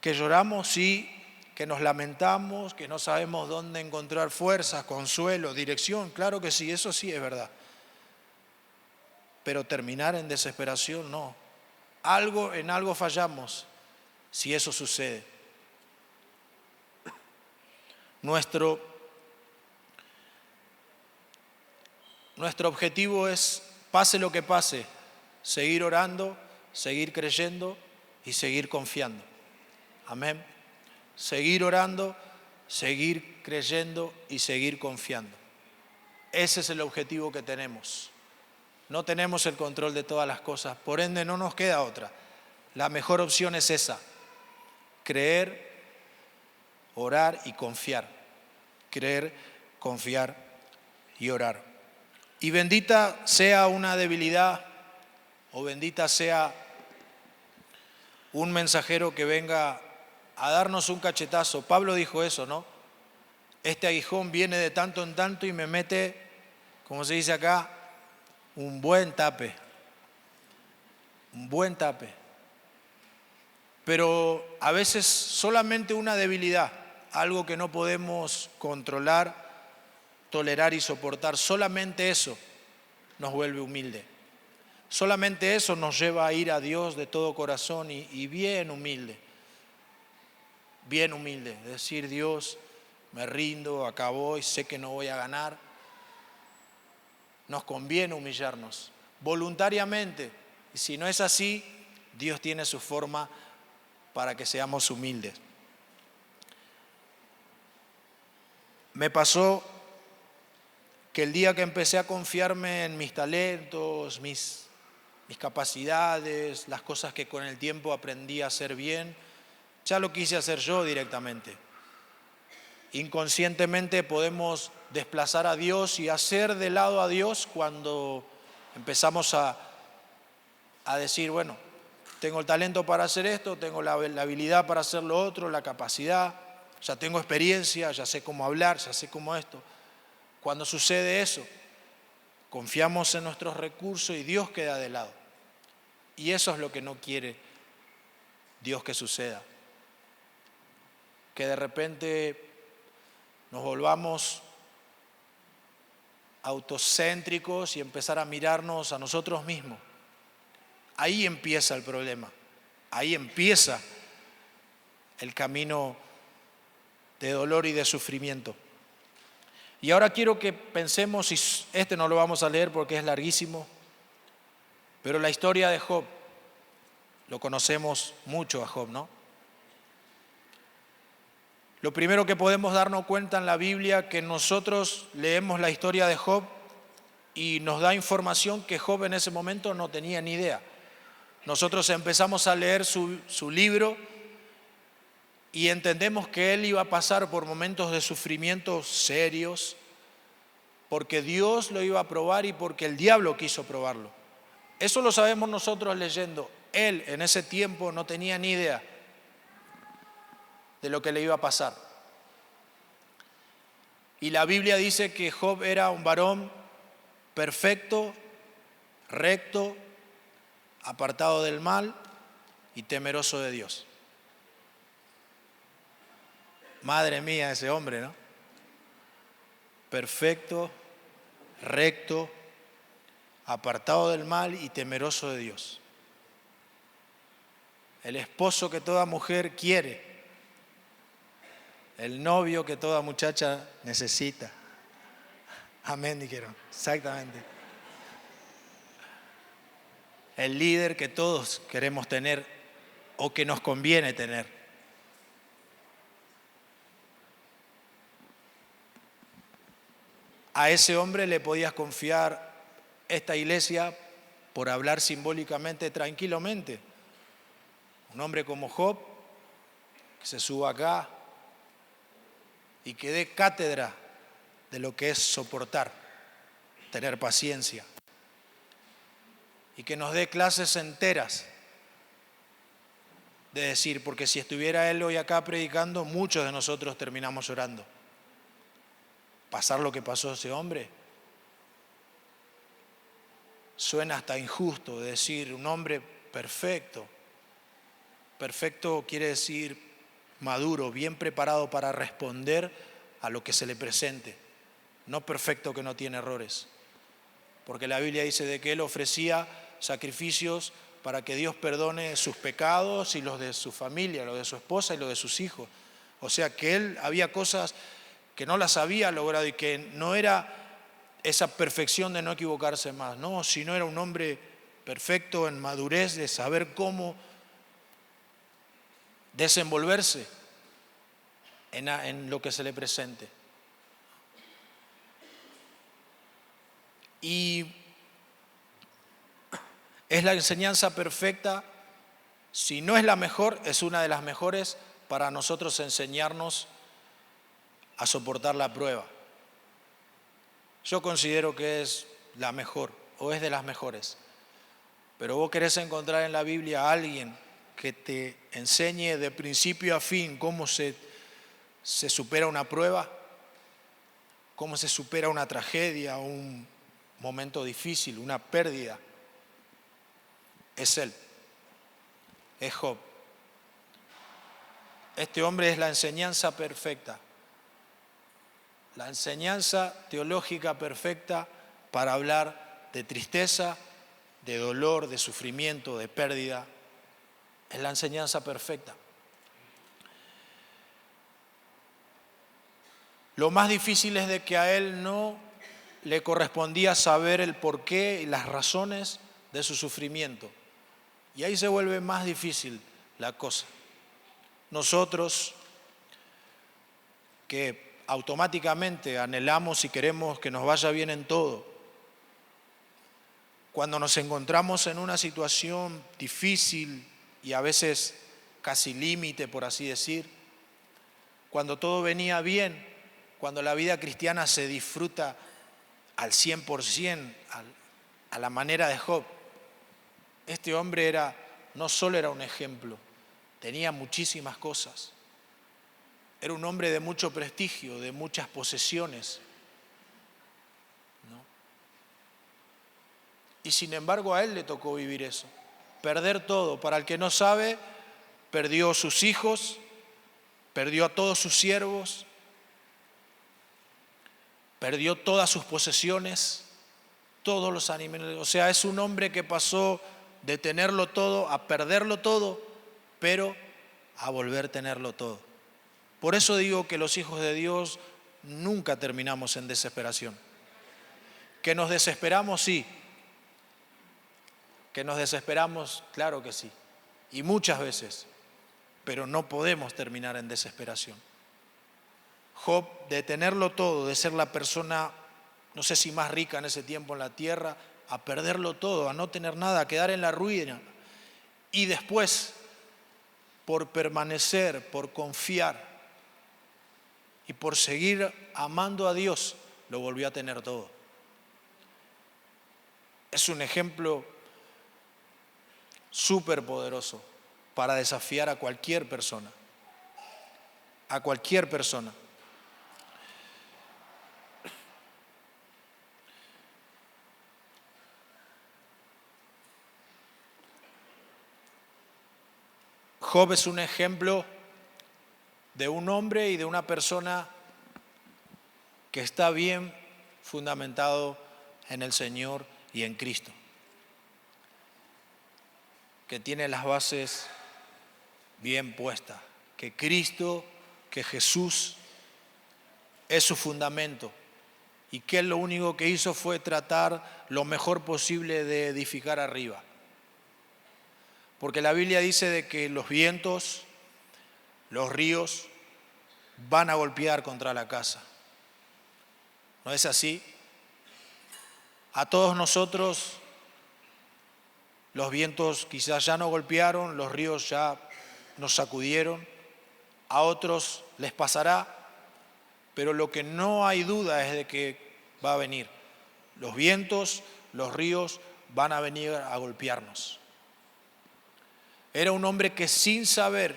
Que lloramos, sí, que nos lamentamos, que no sabemos dónde encontrar fuerzas, consuelo, dirección, claro que sí, eso sí es verdad. Pero terminar en desesperación, no. En algo fallamos si eso sucede. Nuestro objetivo es, pase lo que pase, seguir orando, seguir creyendo y seguir confiando. Amén. Seguir orando, seguir creyendo y seguir confiando. Ese es el objetivo que tenemos. No tenemos el control de todas las cosas, por ende no nos queda otra. La mejor opción es esa, creer, orar y confiar. Creer, confiar y orar. Y bendita sea una debilidad o bendita sea un mensajero que venga a darnos un cachetazo. Pablo dijo eso, ¿no? Este aguijón viene de tanto en tanto y me mete, como se dice acá, un buen tape. Un buen tape. Pero a veces solamente una debilidad, algo que no podemos controlar, tolerar y soportar, solamente eso nos vuelve humilde. Solamente eso nos lleva a ir a Dios de todo corazón y bien humilde. Bien humilde, decir, Dios, me rindo, acá voy, sé que no voy a ganar. Nos conviene humillarnos voluntariamente. Y si no es así, Dios tiene su forma para que seamos humildes. Me pasó que el día que empecé a confiarme en mis talentos, mis capacidades, las cosas que con el tiempo aprendí a hacer bien, ya lo quise hacer yo directamente. Inconscientemente podemos desplazar a Dios y hacer de lado a Dios cuando empezamos a decir, bueno, tengo el talento para hacer esto, tengo la habilidad para hacer lo otro, la capacidad, ya tengo experiencia, ya sé cómo hablar, ya sé cómo esto. Cuando sucede eso, confiamos en nuestros recursos y Dios queda de lado. Y eso es lo que no quiere Dios que suceda. Que de repente nos volvamos autocéntricos y empezar a mirarnos a nosotros mismos. Ahí empieza el problema. Ahí empieza el camino de dolor y de sufrimiento. Y ahora quiero que pensemos, y este no lo vamos a leer porque es larguísimo, pero la historia de Job, lo conocemos mucho a Job, ¿no? Lo primero que podemos darnos cuenta en la Biblia, que nosotros leemos la historia de Job y nos da información que Job en ese momento no tenía ni idea. Nosotros empezamos a leer su libro y entendemos que él iba a pasar por momentos de sufrimiento serios, porque Dios lo iba a probar y porque el diablo quiso probarlo. Eso lo sabemos nosotros leyendo. Él en ese tiempo no tenía ni idea. de lo que le iba a pasar. Y la Biblia dice que Job era un varón perfecto, recto, apartado del mal y temeroso de Dios. Madre mía, ese hombre, ¿no? Perfecto, recto, apartado del mal y temeroso de Dios. El esposo que toda mujer quiere. El novio que toda muchacha necesita. Amén, dijeron. Exactamente. El líder que todos queremos tener o que nos conviene tener. A ese hombre le podías confiar esta iglesia por hablar simbólicamente, tranquilamente. Un hombre como Job, que se suba acá y que dé cátedra de lo que es soportar, tener paciencia. Y que nos dé clases enteras de decir, porque si estuviera él hoy acá predicando, muchos de nosotros terminamos llorando. Pasar lo que pasó a ese hombre suena hasta injusto, decir un hombre perfecto. Perfecto quiere decir maduro, bien preparado para responder a lo que se le presente. No perfecto que no tiene errores. Porque la Biblia dice de que él ofrecía sacrificios para que Dios perdone sus pecados y los de su familia, los de su esposa y los de sus hijos. O sea que él había cosas que no las había logrado y que no era esa perfección de no equivocarse más, no, sino era un hombre perfecto en madurez de saber cómo desenvolverse en lo que se le presente. Y es la enseñanza perfecta, si no es la mejor, es una de las mejores para nosotros enseñarnos a soportar la prueba. Yo considero que es la mejor o es de las mejores. Pero vos querés encontrar en la Biblia a alguien que te enseñe de principio a fin cómo se supera una prueba, cómo se supera una tragedia, un momento difícil, una pérdida. Es él, es Job. Este hombre es la enseñanza perfecta, la enseñanza teológica perfecta para hablar de tristeza, de dolor, de sufrimiento, de pérdida. Es la enseñanza perfecta. Lo más difícil es de que a él no le correspondía saber el porqué y las razones de su sufrimiento. Y ahí se vuelve más difícil la cosa. Nosotros que automáticamente anhelamos y queremos que nos vaya bien en todo, cuando nos encontramos en una situación difícil y a veces casi límite, por así decir, cuando todo venía bien, cuando la vida cristiana se disfruta al 100%, a la manera de Job, este hombre no solo era un ejemplo, tenía muchísimas cosas. Era un hombre de mucho prestigio, de muchas posesiones, ¿no? Y sin embargo a él le tocó vivir eso, perder todo. Para el que no sabe, perdió sus hijos, perdió a todos sus siervos, perdió todas sus posesiones, todos los animales. O sea, es un hombre que pasó de tenerlo todo a perderlo todo, pero a volver a tenerlo todo. Por eso digo que los hijos de Dios nunca terminamos en desesperación. Que nos desesperamos, sí. Que nos desesperamos, claro que sí. Y muchas veces. Pero no podemos terminar en desesperación. Job, de tenerlo todo, de ser la persona, no sé si más rica en ese tiempo en la tierra, a perderlo todo, a no tener nada, a quedar en la ruina. Y después, por permanecer, por confiar y por seguir amando a Dios, lo volvió a tener todo. Es un ejemplo súper poderoso para desafiar a cualquier persona. a cualquier persona. Job es un ejemplo de un hombre y de una persona que está bien fundamentado en el Señor y en Cristo, que tiene las bases bien puestas, que Cristo, que Jesús es su fundamento y que Él lo único que hizo fue tratar lo mejor posible de edificar arriba. Porque la Biblia dice de que los vientos, los ríos van a golpear contra la casa. ¿No es así? A todos nosotros los vientos quizás ya no golpearon, los ríos ya nos sacudieron, a otros les pasará, pero lo que no hay duda es de que va a venir. Los vientos, los ríos van a venir a golpearnos. Era un hombre que sin saber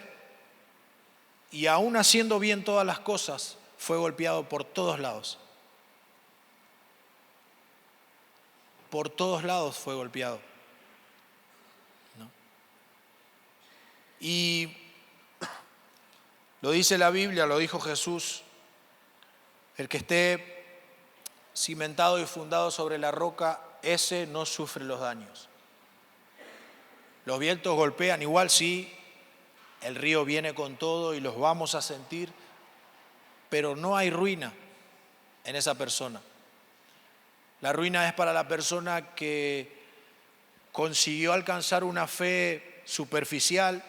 y aún haciendo bien todas las cosas, fue golpeado por todos lados. Por todos lados fue golpeado. ¿No? Y lo dice la Biblia, lo dijo Jesús, el que esté cimentado y fundado sobre la roca, ese no sufre los daños. Los vientos golpean, igual sí, el río viene con todo y los vamos a sentir, pero no hay ruina en esa persona. La ruina es para la persona que consiguió alcanzar una fe superficial,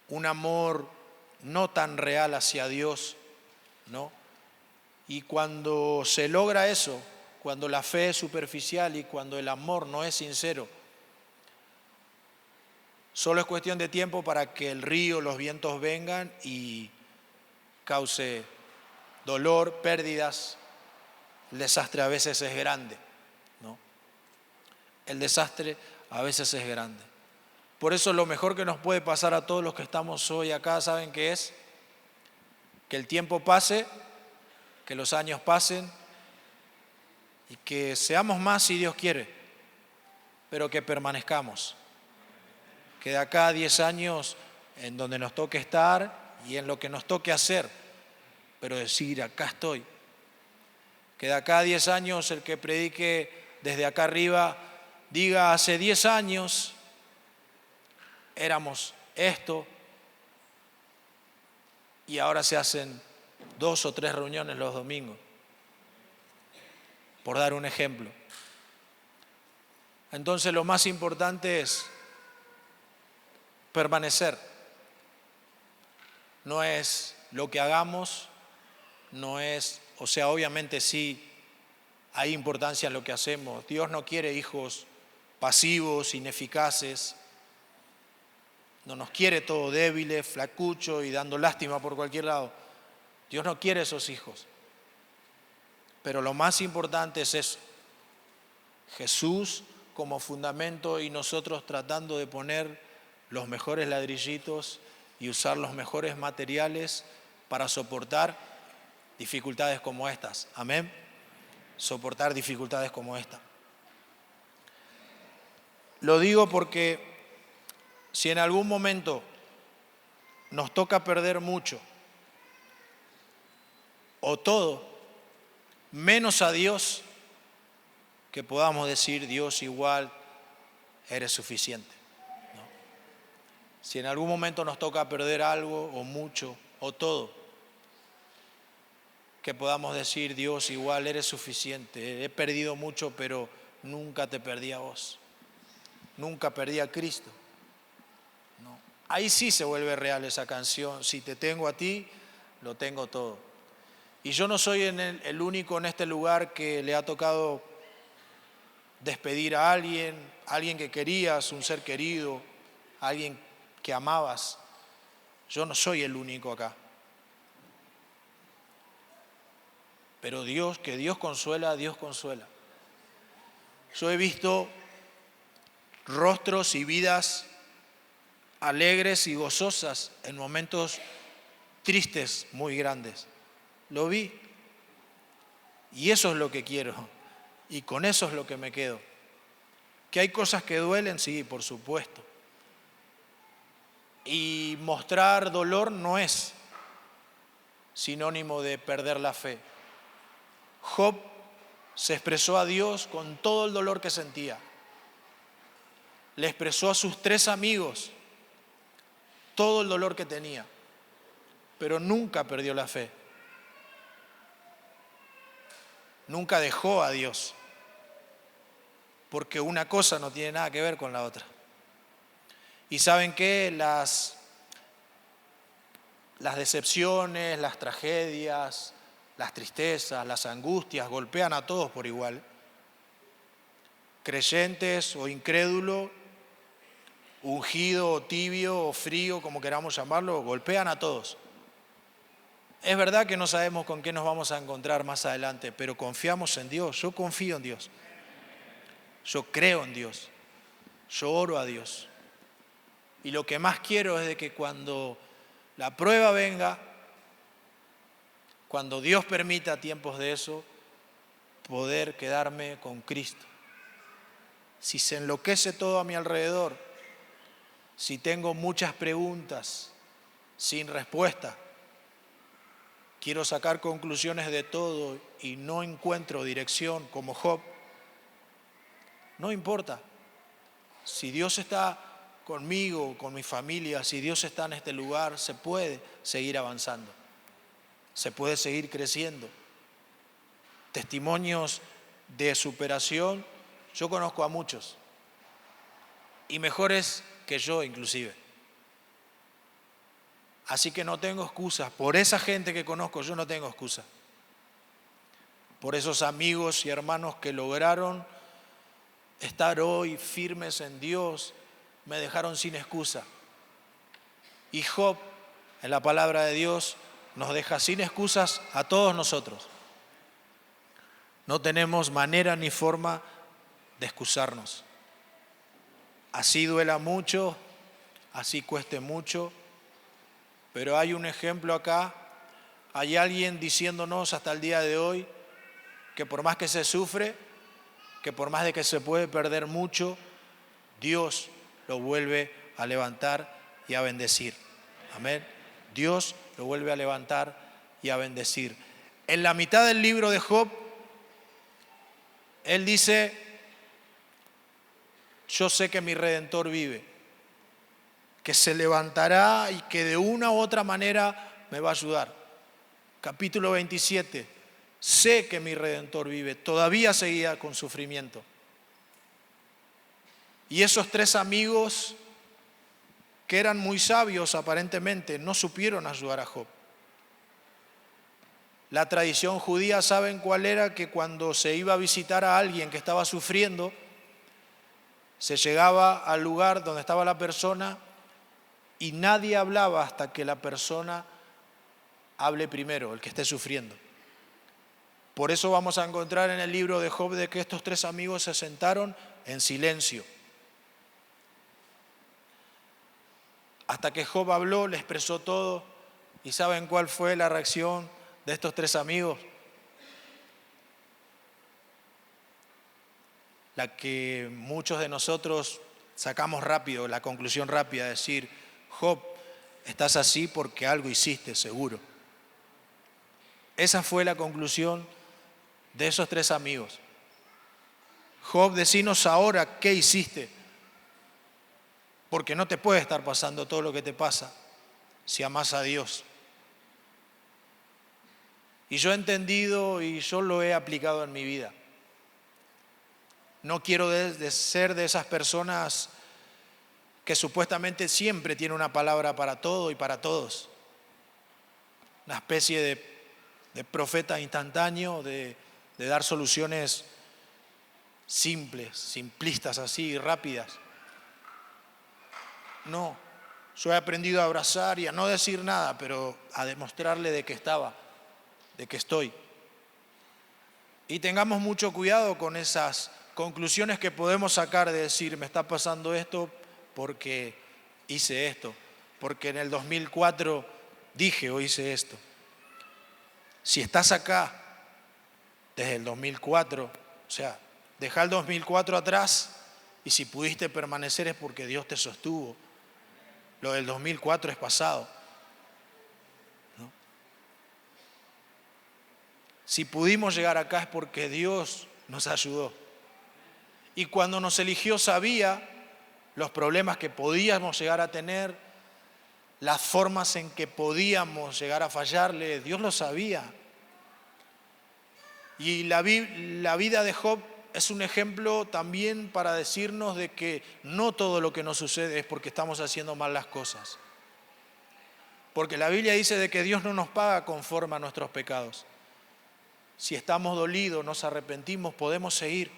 un amor no tan real hacia Dios, ¿no? Y cuando se logra eso, cuando la fe es superficial y cuando el amor no es sincero, solo es cuestión de tiempo para que el río, los vientos vengan y cause dolor, pérdidas. El desastre a veces es grande, ¿no? El desastre a veces es grande. Por eso lo mejor que nos puede pasar a todos los que estamos hoy acá, ¿saben qué es? Que el tiempo pase, que los años pasen y que seamos más si Dios quiere, pero que permanezcamos. Que de acá a 10 años, en donde nos toque estar y en lo que nos toque hacer, pero decir, acá estoy. Que de acá a 10 años el que predique desde acá arriba diga, hace 10 años éramos esto y ahora se hacen 2 o 3 reuniones los domingos, por dar un ejemplo. Entonces lo más importante es permanecer. No es lo que hagamos, no es, o sea, obviamente sí hay importancia en lo que hacemos. Dios no quiere hijos pasivos, ineficaces. No nos quiere todo débiles, flacuchos y dando lástima por cualquier lado. Dios no quiere esos hijos. Pero lo más importante es eso. Jesús como fundamento y nosotros tratando de poner los mejores ladrillitos y usar los mejores materiales para soportar dificultades como estas. Amén. Soportar dificultades como esta. Lo digo porque si en algún momento nos toca perder mucho o todo, menos a Dios, que podamos decir, Dios igual, eres suficiente. ¿No? Si en algún momento nos toca perder algo o mucho o todo, que podamos decir, Dios igual, eres suficiente. He perdido mucho, pero nunca te perdí a vos. Nunca perdí a Cristo. No. Ahí sí se vuelve real esa canción. Si te tengo a ti, lo tengo todo. Y yo no soy el único en este lugar que le ha tocado despedir a alguien que querías, un ser querido, alguien que amabas. Yo no soy el único acá. Pero Dios, que Dios consuela, Dios consuela. Yo he visto rostros y vidas alegres y gozosas en momentos tristes muy grandes. Lo vi. Y eso es lo que quiero. Y con eso es lo que me quedo. ¿Que hay cosas que duelen? Sí, por supuesto. Y mostrar dolor no es sinónimo de perder la fe. Job se expresó a Dios con todo el dolor que sentía. Le expresó a sus 3 amigos todo el dolor que tenía, pero nunca perdió la fe. Nunca dejó a Dios, porque una cosa no tiene nada que ver con la otra. Y ¿saben qué? Las decepciones, las tragedias, las tristezas, las angustias golpean a todos por igual. Creyentes o incrédulos, ungido o tibio o frío, como queramos llamarlo, golpean a todos. Es verdad que no sabemos con qué nos vamos a encontrar más adelante, pero confiamos en Dios. Yo confío en Dios. Yo creo en Dios. Yo oro a Dios. Y lo que más quiero es de que cuando la prueba venga, cuando Dios permita tiempos de eso, poder quedarme con Cristo. Si se enloquece todo a mi alrededor, si tengo muchas preguntas sin respuesta, quiero sacar conclusiones de todo y no encuentro dirección como Job, no importa. Si Dios está conmigo, con mi familia, si Dios está en este lugar, se puede seguir avanzando, se puede seguir creciendo. Testimonios de superación, yo conozco a muchos, y mejores que yo inclusive. Así que no tengo excusas. Por esa gente que conozco, yo no tengo excusa. Por esos amigos y hermanos que lograron estar hoy firmes en Dios, me dejaron sin excusa. Y Job, en la palabra de Dios, nos deja sin excusas a todos nosotros. No tenemos manera ni forma de excusarnos. Así duela mucho, así cueste mucho, pero hay un ejemplo acá. Hay alguien diciéndonos hasta el día de hoy que por más que se sufre, que por más de que se puede perder mucho, Dios lo vuelve a levantar y a bendecir. Amén. Dios lo vuelve a levantar y a bendecir. En la mitad del libro de Job, él dice: yo sé que mi Redentor vive, que se levantará y que de una u otra manera me va a ayudar. Capítulo 27, sé que mi Redentor vive, todavía seguía con sufrimiento. Y esos 3 amigos, que eran muy sabios aparentemente, no supieron ayudar a Job. La tradición judía, ¿saben cuál era? Que cuando se iba a visitar a alguien que estaba sufriendo, se llegaba al lugar donde estaba la persona y nadie hablaba hasta que la persona hable primero, el que esté sufriendo. Por eso vamos a encontrar en el libro de Job de que estos 3 amigos se sentaron en silencio. Hasta que Job habló, le expresó todo. ¿Y saben cuál fue la reacción de estos 3 amigos? La que muchos de nosotros sacamos rápido, la conclusión rápida, decir: Job, estás así porque algo hiciste, seguro. Esa fue la conclusión de esos 3 amigos. Job, decinos ahora qué hiciste, porque no te puede estar pasando todo lo que te pasa si amas a Dios. Y yo he entendido y yo lo he aplicado en mi vida. No quiero ser de esas personas que supuestamente siempre tienen una palabra para todo y para todos. Una especie de profeta instantáneo, de dar soluciones simples, simplistas así, rápidas. No, yo he aprendido a abrazar y a no decir nada, pero a demostrarle de que estaba, de que estoy. Y tengamos mucho cuidado con esas conclusiones que podemos sacar de decir: me está pasando esto porque hice esto, porque en el 2004 dije o hice esto. Si estás acá desde el 2004, o sea, deja el 2004 atrás y si pudiste permanecer es porque Dios te sostuvo. Lo del 2004 es pasado, ¿no? Si pudimos llegar acá es porque Dios nos ayudó. Y cuando nos eligió sabía los problemas que podíamos llegar a tener, las formas en que podíamos llegar a fallarle, Dios lo sabía. Y la vida de Job es un ejemplo también para decirnos de que no todo lo que nos sucede es porque estamos haciendo mal las cosas. Porque la Biblia dice de que Dios no nos paga conforme a nuestros pecados. Si estamos dolidos, nos arrepentimos, podemos seguir.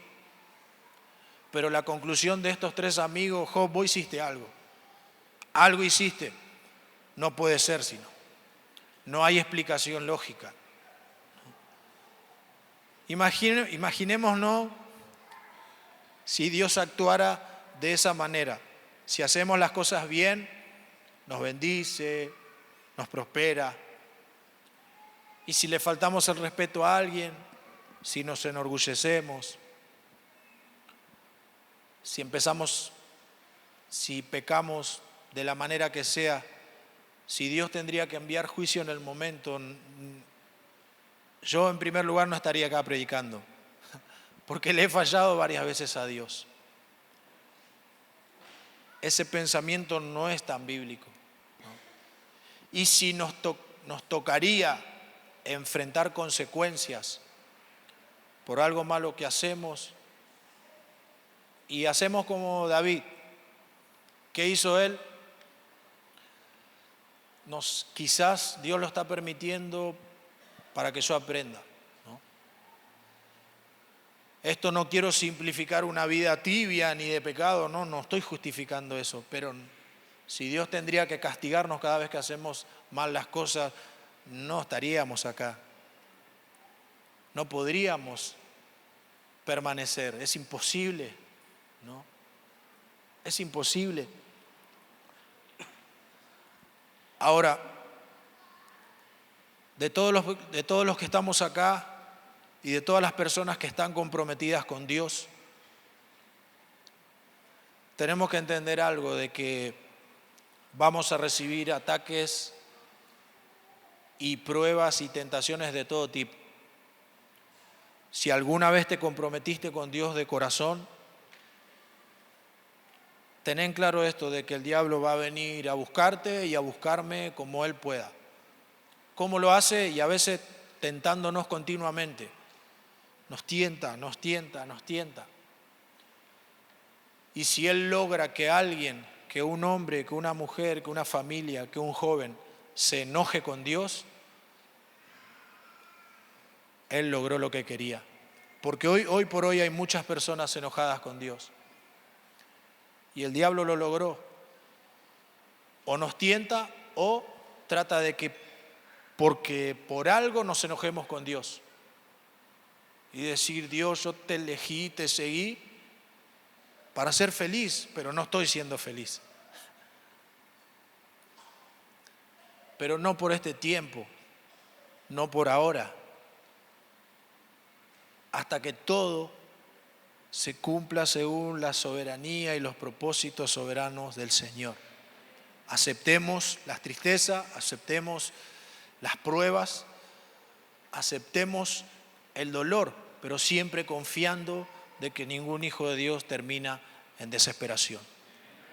Pero la conclusión de estos tres amigos, Job, vos hiciste algo. Algo hiciste. No puede ser sino. No hay explicación lógica. Imaginémonos si Dios actuara de esa manera. Si hacemos las cosas bien, nos bendice, nos prospera. Y si le faltamos el respeto a alguien, si nos enorgullecemos, si pecamos de la manera que sea, si Dios tendría que enviar juicio en el momento, yo en primer lugar no estaría acá predicando, porque le he fallado varias veces a Dios. Ese pensamiento no es tan bíblico, ¿no? Y si nos tocaría enfrentar consecuencias por algo malo que hacemos, y hacemos como David, ¿qué hizo él? Quizás Dios lo está permitiendo para que yo aprenda, ¿no? Esto no quiero simplificar una vida tibia ni de pecado, no estoy justificando eso, pero si Dios tendría que castigarnos cada vez que hacemos mal las cosas, no estaríamos acá. No podríamos permanecer, es imposible, ¿no? Es imposible. Ahora, de todos los que estamos acá y de todas las personas que están comprometidas con Dios, tenemos que entender algo de que vamos a recibir ataques y pruebas y tentaciones de todo tipo. Si alguna vez te comprometiste con Dios de corazón, ten en claro esto de que el diablo va a venir a buscarte y a buscarme como él pueda. ¿Cómo lo hace? Y a veces tentándonos continuamente. Nos tienta. Y si él logra que alguien, que un hombre, que una mujer, que una familia, que un joven se enoje con Dios, él logró lo que quería. Porque hoy por hoy hay muchas personas enojadas con Dios. Y el diablo lo logró. O nos tienta o trata de que porque por algo nos enojemos con Dios. Y decir, Dios, yo te elegí, te seguí para ser feliz, pero no estoy siendo feliz. Pero no por este tiempo, no por ahora, hasta que todo se cumpla según la soberanía y los propósitos soberanos del Señor. Aceptemos las tristezas, aceptemos las pruebas, aceptemos el dolor, pero siempre confiando de que ningún hijo de Dios termina en desesperación.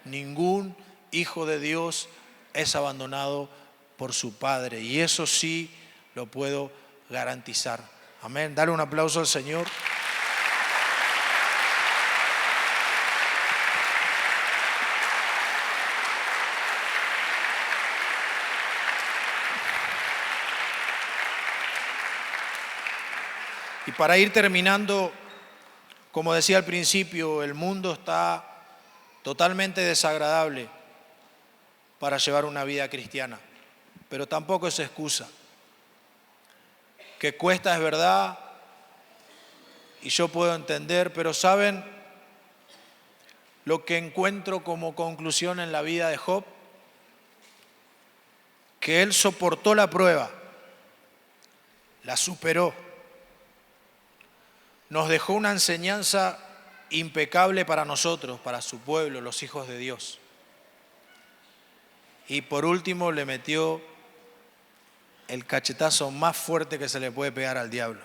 Ningún hijo de Dios es abandonado por su Padre, y eso sí lo puedo garantizar. Amén. Dale un aplauso al Señor. Y para ir terminando, como decía al principio, el mundo está totalmente desagradable para llevar una vida cristiana, pero tampoco es excusa. Que cuesta es verdad, y yo puedo entender, pero ¿saben lo que encuentro como conclusión en la vida de Job? que Él soportó la prueba, la superó, nos dejó una enseñanza impecable para nosotros, para su pueblo, los hijos de Dios. Y por último le metió el cachetazo más fuerte que se le puede pegar al diablo.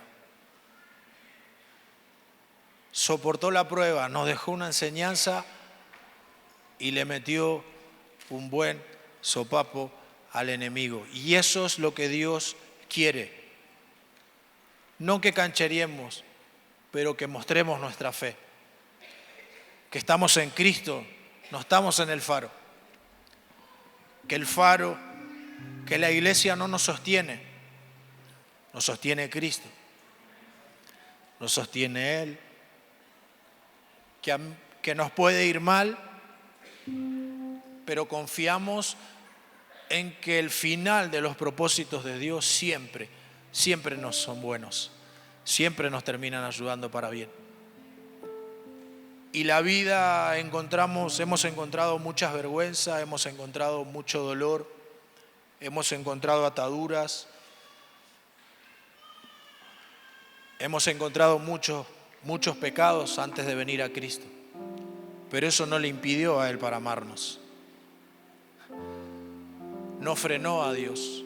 Soportó la prueba, nos dejó una enseñanza y le metió un buen sopapo al enemigo. Y eso es lo que Dios quiere. No que cancheriemos, pero que mostremos nuestra fe. Que estamos en Cristo, no estamos en el faro. Que el faro, que la iglesia no nos sostiene Cristo. Nos sostiene Él. Que nos puede ir mal, pero confiamos en que el final de los propósitos de Dios siempre nos son buenos, siempre nos terminan ayudando para bien. Y la vida hemos encontrado muchas vergüenzas, hemos encontrado mucho dolor, hemos encontrado ataduras, hemos encontrado muchos pecados antes de venir a Cristo. Pero eso no le impidió a Él para amarnos. No frenó a Dios.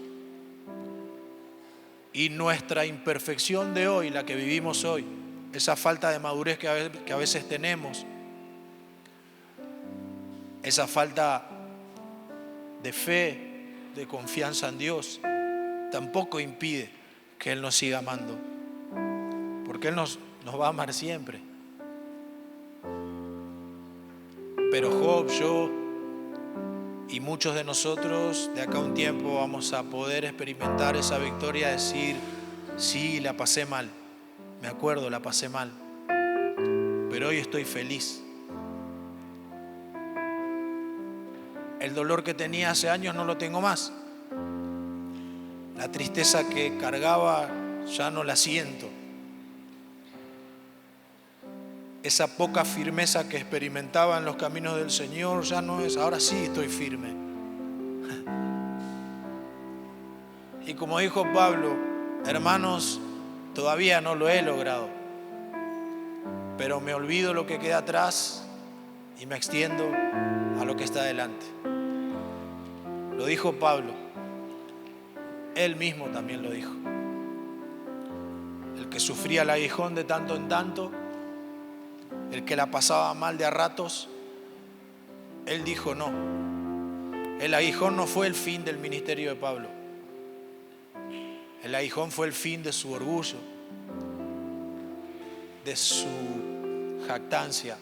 Y nuestra imperfección de hoy, la que vivimos hoy, esa falta de madurez que a veces tenemos, esa falta de fe, de confianza en Dios, tampoco impide que Él nos siga amando. Porque Él nos va a amar siempre. Pero Job, yo y muchos de nosotros de acá a un tiempo vamos a poder experimentar esa victoria, decir, sí, la pasé mal, me acuerdo, la pasé mal, pero hoy estoy feliz. El dolor que tenía hace años no lo tengo más. La tristeza que cargaba ya no la siento. Esa poca firmeza que experimentaba en los caminos del Señor ya no es, ahora sí estoy firme. Y como dijo Pablo, hermanos, todavía no lo he logrado, pero me olvido lo que queda atrás y me extiendo a lo que está delante. Lo dijo Pablo, él mismo también lo dijo. El que sufría el aguijón de tanto en tanto, el que la pasaba mal de a ratos, él dijo no. El aguijón no fue el fin del ministerio de Pablo. El aguijón fue el fin de su orgullo, de su jactancia.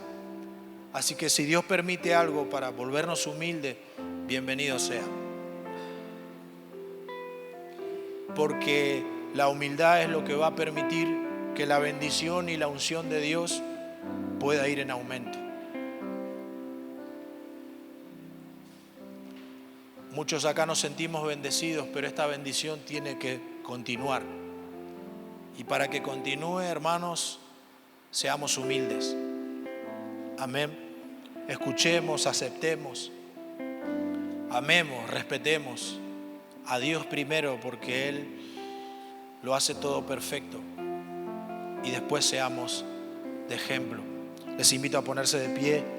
Así que si Dios permite algo para volvernos humildes, bienvenido sea. Porque la humildad es lo que va a permitir que la bendición y la unción de Dios pueda ir en aumento. Muchos acá nos sentimos bendecidos, pero esta bendición tiene que continuar. Y para que continúe, hermanos, seamos humildes. Amén. Escuchemos, aceptemos, amemos, respetemos a Dios primero, porque Él lo hace todo perfecto. Y después seamos de ejemplo. Les invito a ponerse de pie.